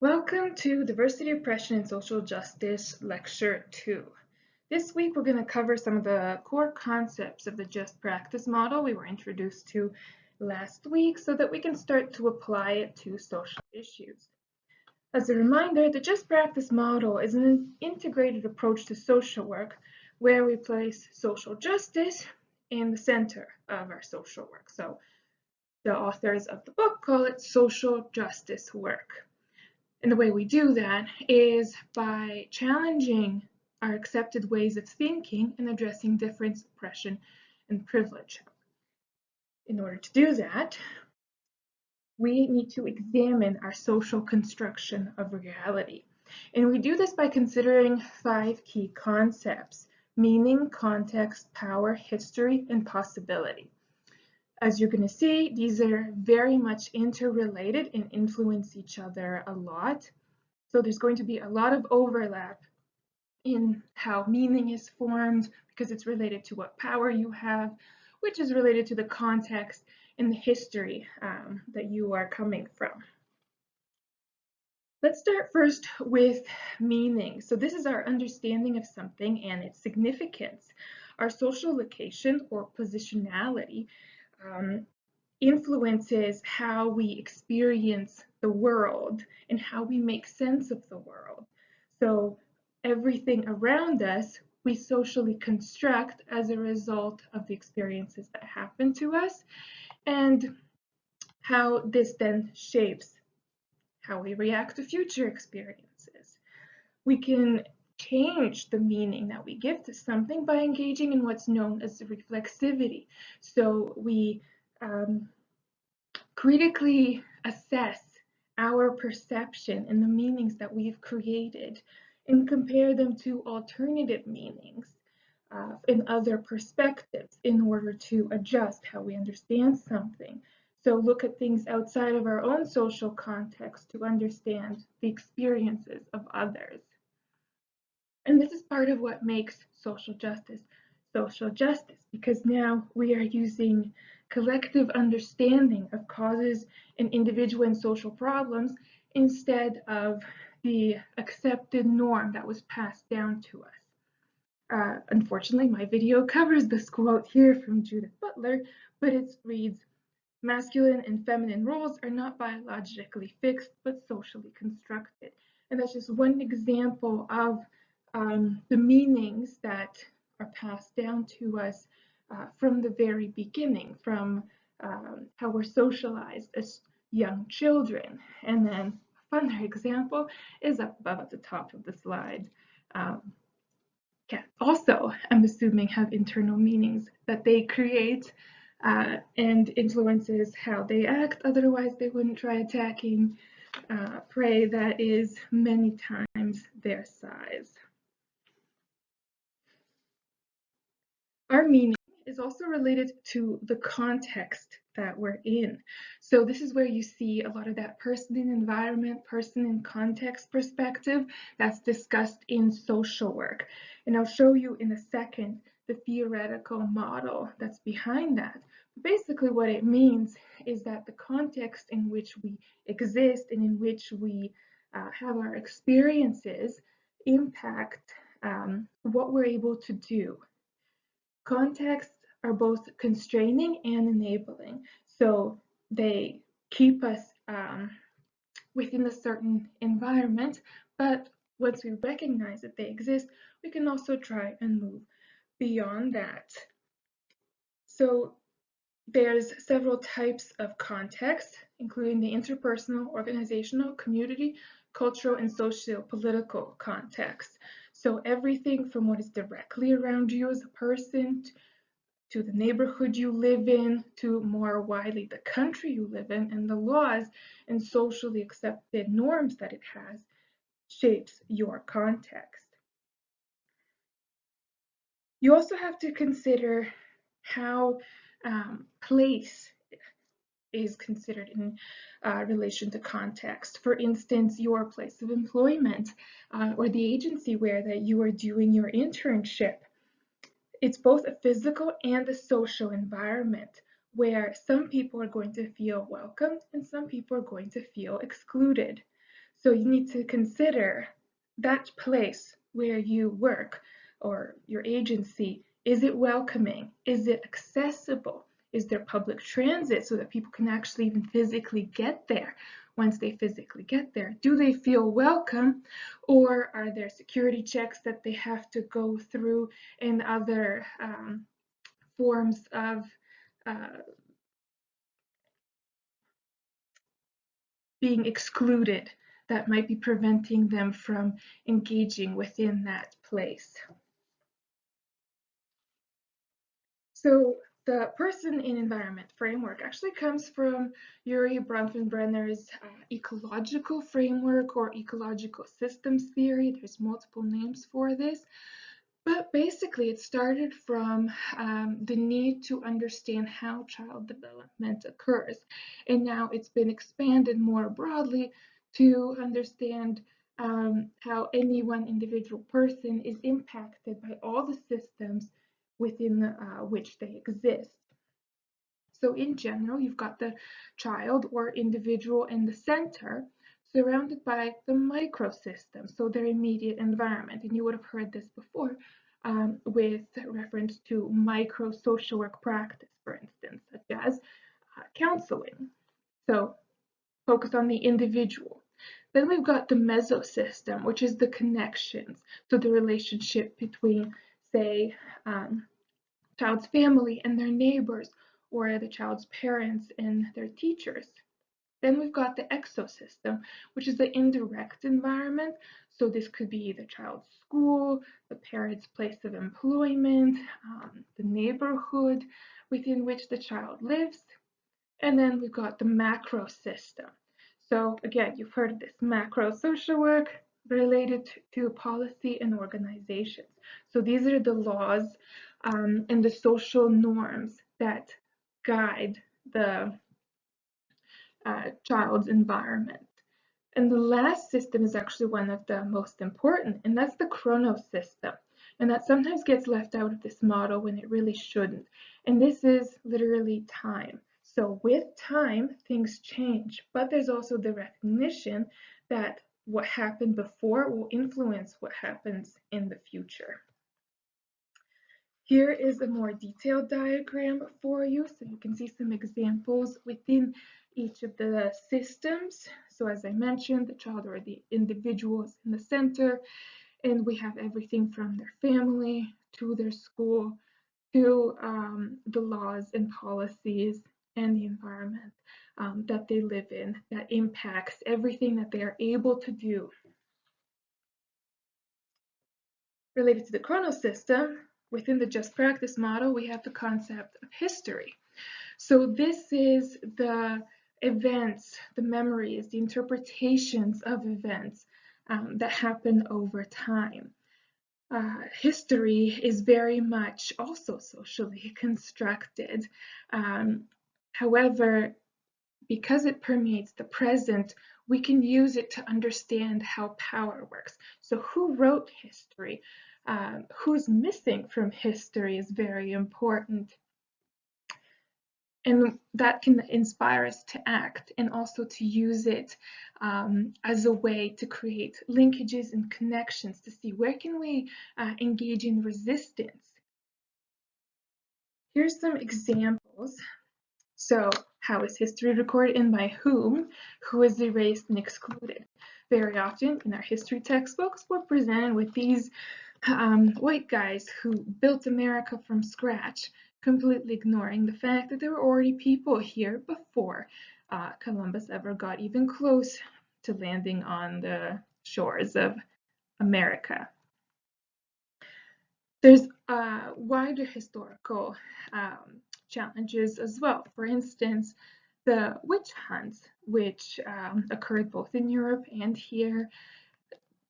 Welcome to Diversity, Oppression, and Social Justice Lecture 2. This week we're going to cover some of the core concepts of the just practice model we were introduced to last week so that we can start to apply it to social issues. As a reminder, the just practice model is an integrated approach to social work where we place social justice in the center of our social work. So the authors of the book call it social justice work. And the way we do that is by challenging our accepted ways of thinking and addressing difference, oppression, and privilege. In order to do that, we need to examine our social construction of reality. And we do this by considering 5 key concepts: meaning, context, power, history, and possibility. As you're going to see, these are very much interrelated and influence each other a lot. So there's going to be a lot of overlap in how meaning is formed because it's related to what power you have, which is related to the context and the history that you are coming from. Let's start first with meaning. So this is our understanding of something and its significance. Our social location or positionality influences how we experience the world and how we make sense of the world. So everything around us we socially construct as a result of the experiences that happen to us and how this then shapes how we react to future experiences. We can change the meaning that we give to something by engaging in what's known as reflexivity. So we critically assess our perception and the meanings that we've created and compare them to alternative meanings in other perspectives in order to adjust how we understand something. So look at things outside of our own social context to understand the experiences of others. And this is part of what makes social justice, because now we are using collective understanding of causes and individual and social problems instead of the accepted norm that was passed down to us. Unfortunately, my video covers this quote here from Judith Butler, but it reads, "Masculine and feminine roles are not biologically fixed, but socially constructed." And that's just one example of the meanings that are passed down to us from the very beginning, from how we're socialized as young children. And then a further example is up above at the top of the slide. Cats also, I'm assuming, have internal meanings that they create and influences how they act. Otherwise, they wouldn't try attacking prey that is many times their size. Our meaning is also related to the context that we're in. So this is where you see a lot of that person in environment, person in context perspective that's discussed in social work. And I'll show you in a second the theoretical model that's behind that. Basically what it means is that the context in which we exist and in which we have our experiences impact what we're able to do. Contexts are both constraining and enabling. So they keep us within a certain environment, but once we recognize that they exist, we can also try and move beyond that. So there's several types of context, including the interpersonal, organizational, community, cultural, and socio-political context. So everything from what is directly around you as a person to the neighborhood you live in, to more widely the country you live in, and the laws and socially accepted norms that it has shapes your context. You also have to consider how place is considered in relation to context. For instance, your place of employment or the agency where that you are doing your internship. It's both a physical and a social environment where some people are going to feel welcomed and some people are going to feel excluded. So you need to consider that place where you work or your agency. Is it welcoming? Is it accessible? Is there public transit so that people can actually even physically get there? Once they physically get there, do they feel welcome, or are there security checks that they have to go through and other forms of being excluded that might be preventing them from engaging within that place? So the person in environment framework actually comes from Yuri Bronfenbrenner's ecological framework or ecological systems theory. There's multiple names for this. But basically, it started from the need to understand how child development occurs. And now it's been expanded more broadly to understand how any one individual person is impacted by all the systems within which they exist. So in general, you've got the child or individual in the center, surrounded by the microsystem, so their immediate environment. And you would have heard this before with reference to micro social work practice, for instance, such as counseling. So focus on the individual. Then we've got the mesosystem, which is the connections, so the relationship between, say, child's family and their neighbors, or the child's parents and their teachers. Then we've got the exosystem, which is the indirect environment. So this could be the child's school, the parent's place of employment, the neighborhood within which the child lives. And then we've got the macro system. So again, you've heard of this macro social work related to policy and organizations. So these are the laws and the social norms that guide the child's environment. And the last system is actually one of the most important, and that's the chronos system. And that sometimes gets left out of this model when it really shouldn't. And this is literally time. So with time, things change, but there's also the recognition that what happened before will influence what happens in the future. Here is a more detailed diagram for you, so you can see some examples within each of the systems. So as I mentioned, the child or the individual is in the center, and we have everything from their family to their school to the laws and policies and the environment that they live in that impacts everything that they are able to do. Related to the chronos system, within the just practice model, we have the concept of history. So this is the events, the memories, the interpretations of events that happen over time. History is very much also socially constructed. However, because it permeates the present, we can use it to understand how power works. So who wrote history? Who's missing from history is very important. And that can inspire us to act and also to use it as a way to create linkages and connections to see where can we engage in resistance. Here's some examples. So how is history recorded and by whom? Who is erased and excluded? Very often in our history textbooks, we're presented with these white guys who built America from scratch, completely ignoring the fact that there were already people here before Columbus ever got even close to landing on the shores of America. There's wider historical challenges as well. For instance, the witch hunts, which occurred both in Europe and here,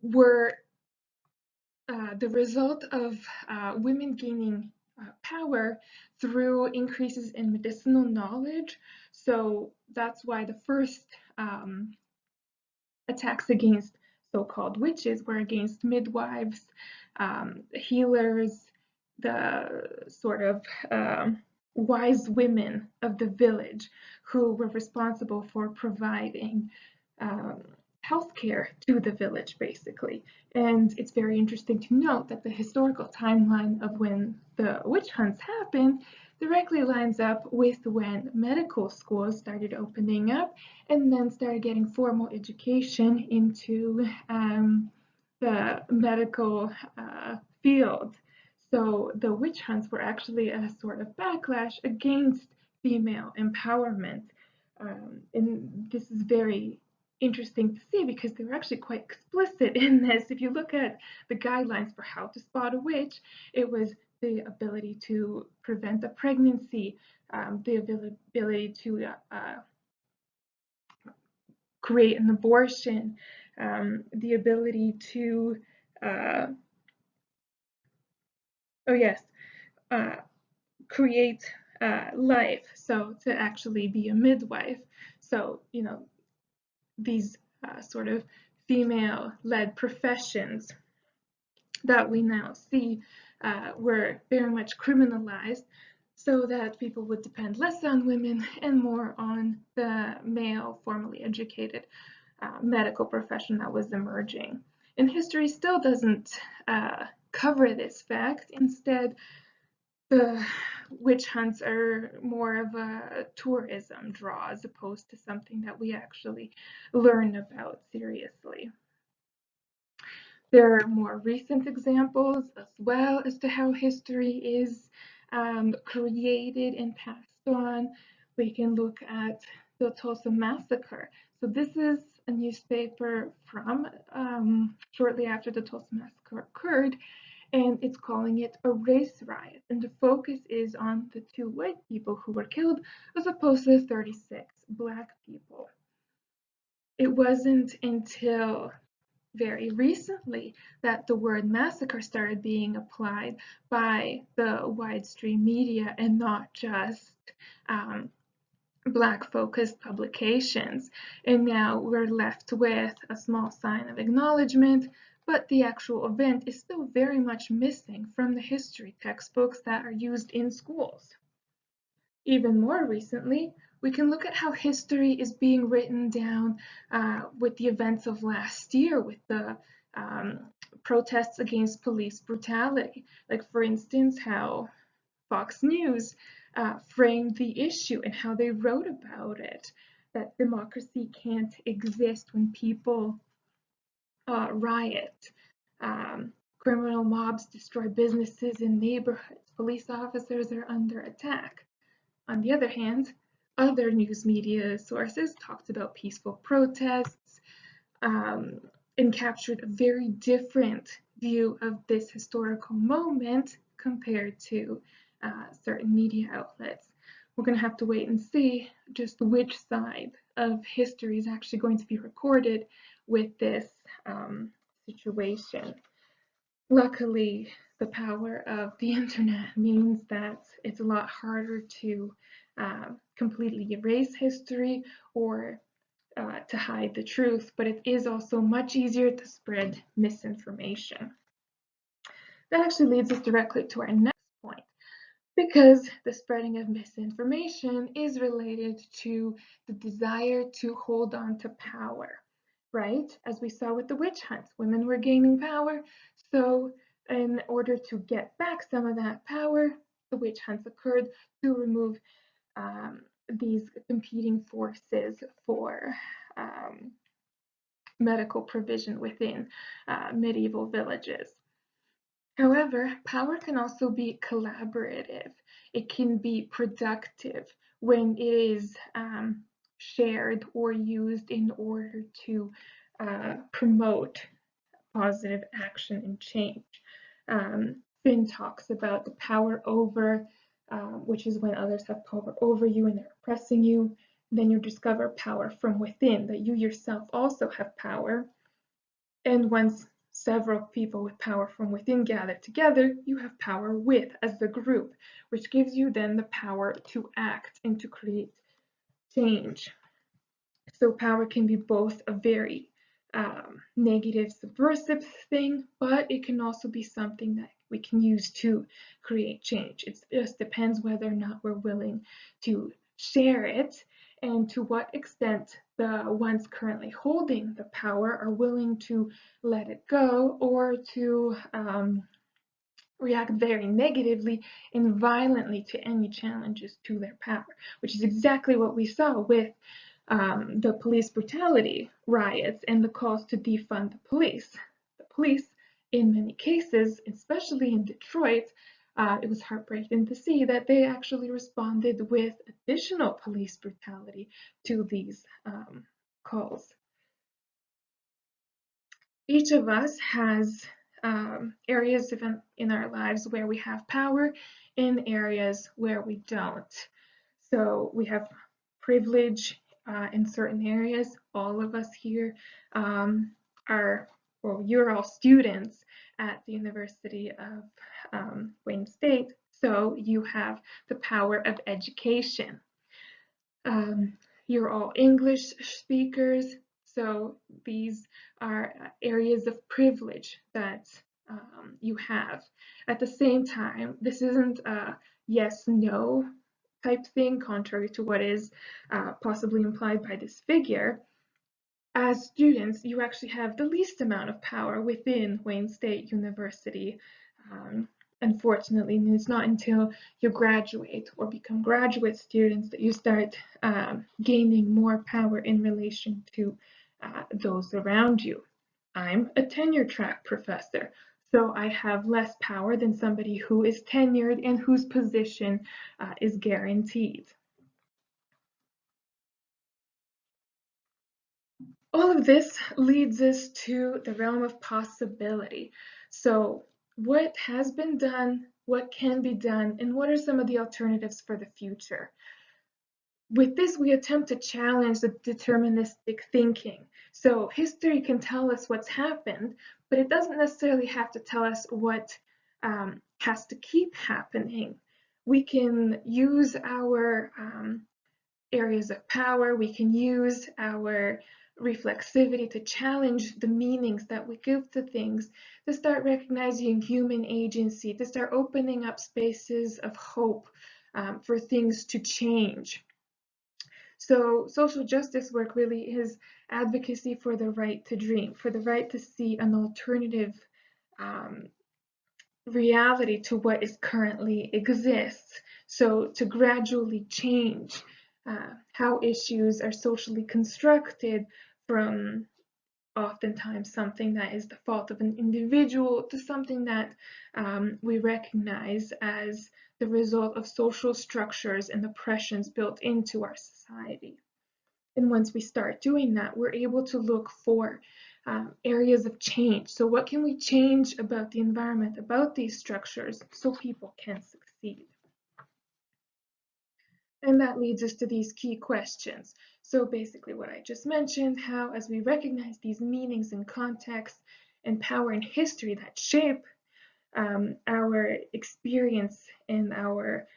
were the result of women gaining power through increases in medicinal knowledge. So that's why the first attacks against so-called witches were against midwives, healers, the sort of wise women of the village who were responsible for providing health healthcare to the village, basically. And it's very interesting to note that the historical timeline of when the witch hunts happened directly lines up with when medical schools started opening up and then started getting formal education into the medical field. So the witch hunts were actually a sort of backlash against female empowerment. And this is very interesting to see because they were actually quite explicit in this. If you look at the guidelines for how to spot a witch, it was the ability to prevent a pregnancy, the ability to create an abortion, the ability to, oh yes, create life, so to actually be a midwife. So, you know, these sort of female-led professions that we now see were very much criminalized so that people would depend less on women and more on the male, formally educated medical profession that was emerging. And history still doesn't cover this fact. Instead, the witch hunts are more of a tourism draw as opposed to something that we actually learn about seriously. There are more recent examples as well as to how history is created and passed on. We can look at the Tulsa Massacre. So this is a newspaper from shortly after the Tulsa Massacre occurred, and it's calling it a race riot. And the focus is on the 2 white people who were killed as opposed to the 36 Black people. It wasn't until very recently that the word massacre started being applied by the widestream media and not just Black focused publications. And now we're left with a small sign of acknowledgement, but the actual event is still very much missing from the history textbooks that are used in schools. Even more recently, we can look at how history is being written down with the events of last year, with the protests against police brutality. Like, for instance, how Fox News framed the issue and how they wrote about it, that democracy can't exist when people riot. Criminal mobs destroy businesses and neighborhoods. Police officers are under attack. On the other hand, other news media sources talked about peaceful protests and captured a very different view of this historical moment compared to certain media outlets. We're going to have to wait and see just which side of history is actually going to be recorded with this situation. Luckily, the power of the internet means that it's a lot harder to completely erase history or to hide the truth, but it is also much easier to spread misinformation. That actually leads us directly to our next point, because the spreading of misinformation is related to the desire to hold on to power, right? As we saw with the witch hunts, women were gaining power, so in order to get back some of that power, the witch hunts occurred to remove these competing forces for medical provision within medieval villages. However, power can also be collaborative. It can be productive when it is shared or used in order to promote positive action and change. Finn talks about the power over, which is when others have power over you and they're oppressing you. Then you discover power from within, that you yourself also have power. And once several people with power from within gather together, you have power with as the group, which gives you then the power to act and to create change. So power can be both a very negative, subversive thing, but it can also be something that we can use to create change. It just depends whether or not we're willing to share it and to what extent the ones currently holding the power are willing to let it go or to react very negatively and violently to any challenges to their power, which is exactly what we saw with the police brutality riots and the calls to defund the police. The police, in many cases, especially in Detroit, it was heartbreaking to see that they actually responded with additional police brutality to these calls. Each of us has areas in our lives where we have power and areas where we don't. So we have privilege in certain areas. All of us here are, well, you're all students at the University of Wayne State, so you have the power of education. You're all English speakers, so these are areas of privilege that you have. At the same time, this isn't a yes-no type thing, contrary to what is possibly implied by this figure. As students, you actually have the least amount of power within Wayne State University. Unfortunately, and it's not until you graduate or become graduate students that you start gaining more power in relation to those around you. I'm a tenure track professor, so I have less power than somebody who is tenured and whose position is guaranteed. All of this leads us to the realm of possibility. So, what has been done, what can be done, and what are some of the alternatives for the future? With this, we attempt to challenge the deterministic thinking. So, history can tell us what's happened, but it doesn't necessarily have to tell us what has to keep happening. We can use our areas of power, we can use our reflexivity to challenge the meanings that we give to things, to start recognizing human agency, to start opening up spaces of hope for things to change. So social justice work really is advocacy for the right to dream, for the right to see an alternative reality to what is currently exists. So to gradually change how issues are socially constructed from oftentimes something that is the fault of an individual to something that we recognize as the result of social structures and oppressions built into our society. And once we start doing that, we're able to look for areas of change. So what can we change about the environment, about these structures, so people can succeed? And that leads us to these key questions. So basically what I just mentioned, how as we recognize these meanings and contexts and power and history that shape our experience and our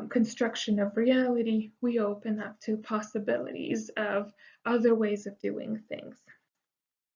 construction of reality, we open up to possibilities of other ways of doing things.